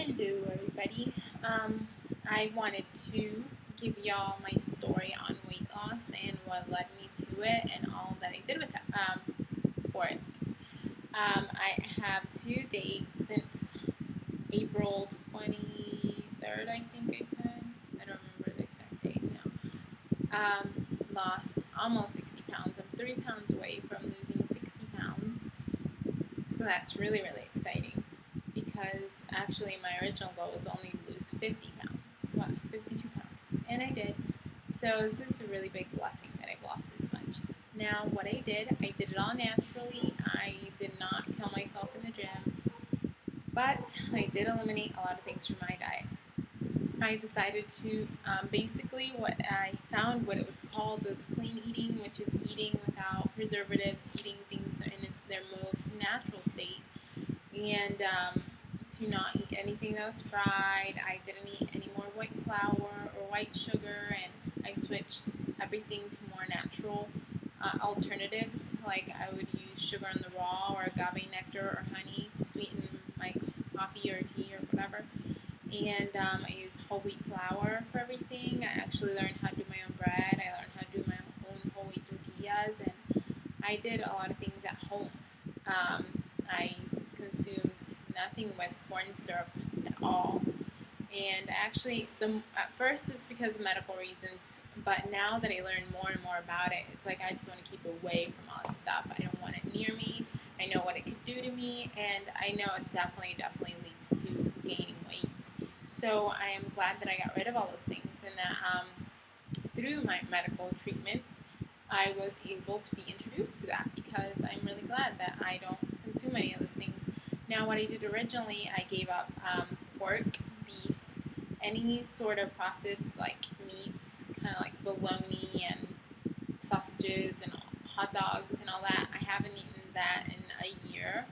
Hello everybody. I wanted to give y'all my story on weight loss and what led me to it and all that I did with it, for it. I have to date since April 23rd, I think I said. I don't remember the exact date now. Lost almost 60 pounds. I'm 3 pounds away from losing 60 pounds. So that's really, really exciting because actually my original goal was only to lose 50 pounds, 52 pounds, and I did. So this is a really big blessing that I've lost this much. Now what I did it all naturally. I did not kill myself in the gym, but I did eliminate a lot of things from my diet. I decided to, basically what I found, what it was called was clean eating, which is eating without preservatives, eating things in their most natural state, and to not eat anything that was fried. I didn't eat any more white flour or white sugar, and I switched everything to more natural alternatives. Like I would use sugar in the raw or agave nectar or honey to sweeten my coffee or tea or whatever. And I used whole wheat flour for everything. I actually learned how to do my own bread. I learned how to do my own whole wheat tortillas, and I did a lot of things at home. I consumed nothing with corn syrup at all. And actually, at first it's because of medical reasons, but now that I learn more and more about it, it's like I just want to keep away from all that stuff. I don't want it near me. I know what it could do to me, and I know it definitely leads to gaining weight. So I am glad that I got rid of all those things, and that through my medical treatment, I was able to be introduced to that, because I'm really glad that I don't consume any of those things. Now, what I did originally, I gave up pork, beef, any sort of processed like meats, kind of like bologna and sausages and hot dogs and all that. I haven't eaten that in a year.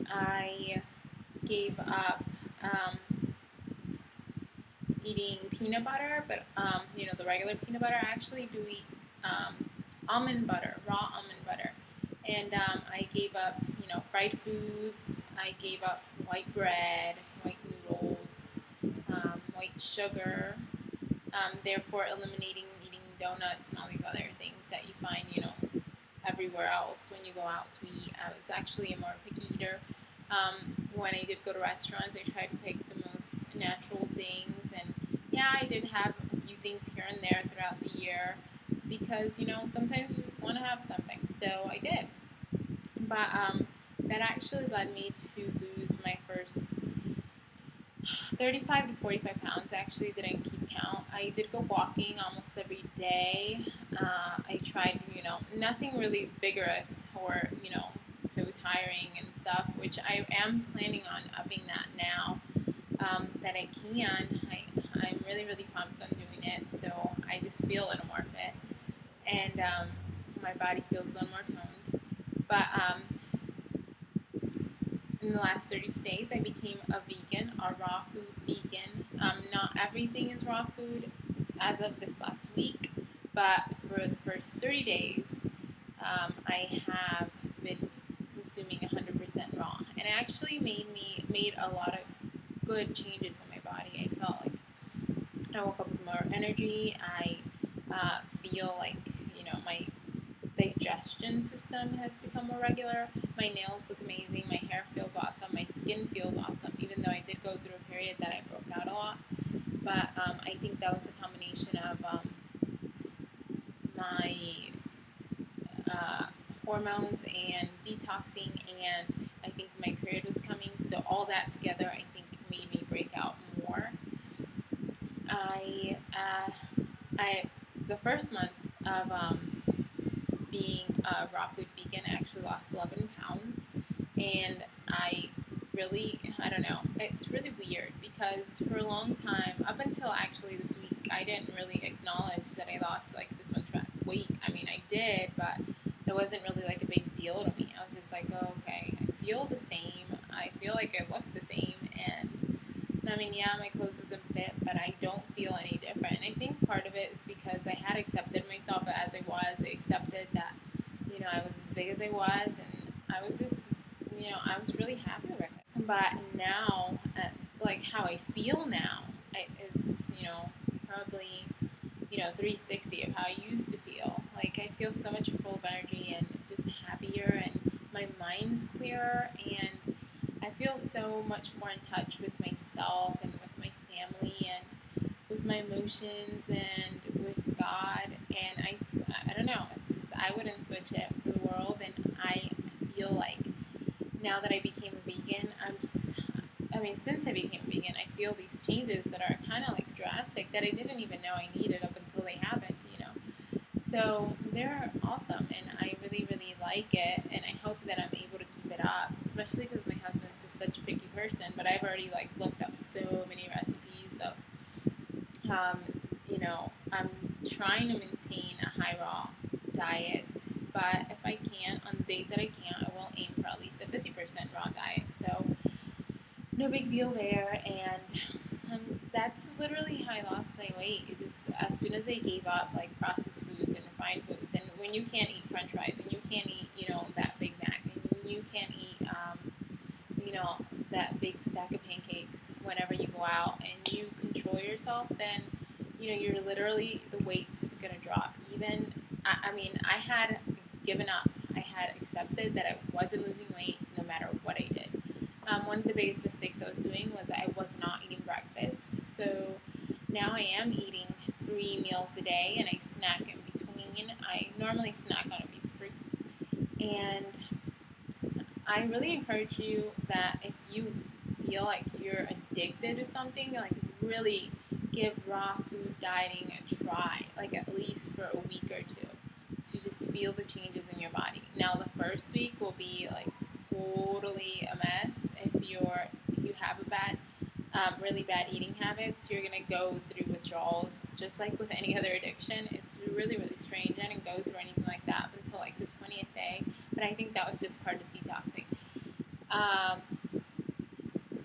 I gave up eating peanut butter, but the regular peanut butter. I actually do eat almond butter, raw almond butter, and I gave up fried foods. I gave up white bread, white noodles, white sugar. Therefore, eliminating eating donuts and all these other things that you find everywhere else when you go out to eat. I was actually a more picky eater. When I did go to restaurants, I tried to pick the most natural things, and yeah, I did have a few things here and there throughout the year, because sometimes you just want to have something. So I did, but that actually led me to lose my first 35 to 45 pounds. I actually didn't keep count. I did go walking almost every day. I tried, nothing really vigorous or, so tiring and stuff, which I am planning on upping that now that I can. I'm really, really pumped on doing it, so I just feel a little more fit, and my body feels a little more toned. But in the last 32 days, I became a vegan, a raw food vegan. Not everything is raw food as of this last week, but for the first 30 days, I have been consuming 100% raw, and it actually made a lot of good changes in my body. I felt like I woke up with more energy. I feel like my digestion system has become more regular. My nails look amazing. My hair feels awesome. My skin feels awesome, even though I did go through a period that I broke out a lot. But I think that was a combination of my hormones and detoxing, and I think my period was coming. So all that together, I think, made me break out more. The first month of being a raw food vegan, I actually lost 11 pounds, and I don't know, it's really weird, because for a long time, up until actually this week, I didn't really acknowledge that I lost like this much weight. I mean, I did, but it wasn't really like a big deal to me. I was just like, oh, okay, I feel the same. I feel like I look the same, and I mean, yeah, my clothes is a bit, but I don't feel any different. And I think part of it is because I had accepted myself as I was. I accepted that, I was as big as I was, and I was just, I was really happy with it. But now, like how I feel now is, probably, 360 of how I used to feel. Like I feel so much full of energy and just happier, and my mind's clearer, and I feel so much more in touch with myself and with my family and with my emotions and with God. And I don't know, it's just, I wouldn't switch it for the world. And I feel like now that I became a vegan, since I became a vegan, I feel these changes that are kind of like drastic that I didn't even know I needed up until they happened. So they're awesome, and I really, really like it, and I hope that I'm able to keep it up, especially because my husband's just such a picky person. But I've already like looked up so many recipes of, I'm trying to maintain a high raw diet, but if I can't, on the days that I can't, I will aim for at least a 50% raw diet. So no big deal there, and that's literally how I lost my weight. It just, as soon as I gave up like processed foods and refined foods, and when you can't eat French fries, and you can't eat, that Big Mac, and you can't eat, that big stack of pancakes whenever you go out, and you control yourself, then you're literally, the weight's just gonna drop. Even, I had given up. I had accepted that I wasn't losing weight no matter what I did. One of the biggest mistakes I was doing was I was not eating breakfast. So now I am eating 3 meals a day, and I snack in between. I normally snack on a piece of fruit. And I really encourage you that if you feel like you're addicted to something, like really give raw food dieting a try, like at least for a week or two, to just feel the changes in your body. Now the first week will be like totally a mess. If you have a really bad eating habits, you're gonna go through withdrawals, just like with any other addiction. It's really, really strange. I didn't go through anything like that up until like the 20th day, but I think that was just part of detoxing.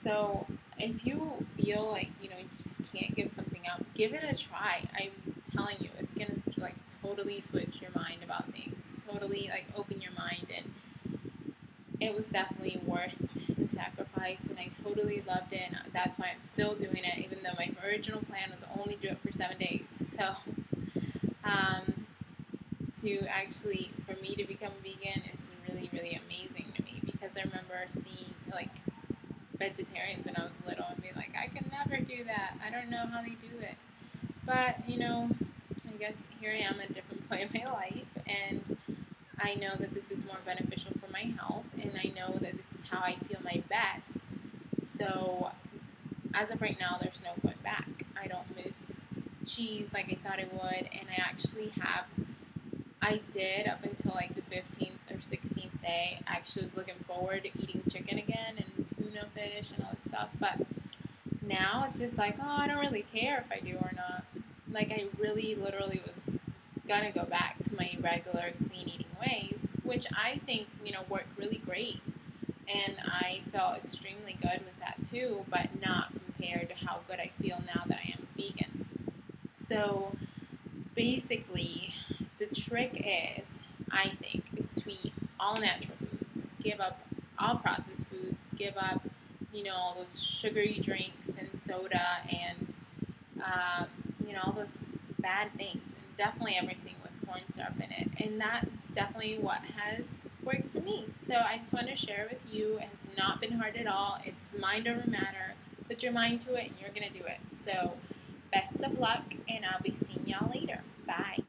So if you feel like you just can't give something up, give it a try. I'm telling you, it's gonna like totally switch your mind about things, totally like open your mind, and it was definitely worth the sacrifice, and I totally loved it, and that's why I'm still doing it, even though my original plan was to only do it for 7 days. So to actually, for me to become vegan is really, really amazing to me, because I remember seeing like vegetarians when I was little and being like, I can never do that. I don't know how they do it. But, I guess here I am at a different point in my life, and I know that this is more beneficial for my health, and I know that this is how I feel my best. So, as of right now, there's no going back. I don't miss cheese like I thought I would, and I did up until like the 15th or 16th day. I actually was looking forward to eating chicken again and tuna fish and all this stuff, but now it's just like, oh, I don't really care if I do or not. Like, I really literally was gonna go back to my regular clean eating ways, which I think, work really great. And I felt extremely good with that too, but not compared to how good I feel now that I am vegan. So basically, the trick is, I think, is to eat all natural foods, give up all processed foods, give up, all those sugary drinks and soda and, all those bad things, and definitely everything with corn syrup in it. And that's definitely what has worked for me. So I just want to share with you. It has not been hard at all. It's mind over matter. Put your mind to it, and you're going to do it. So best of luck, and I'll be seeing y'all later. Bye.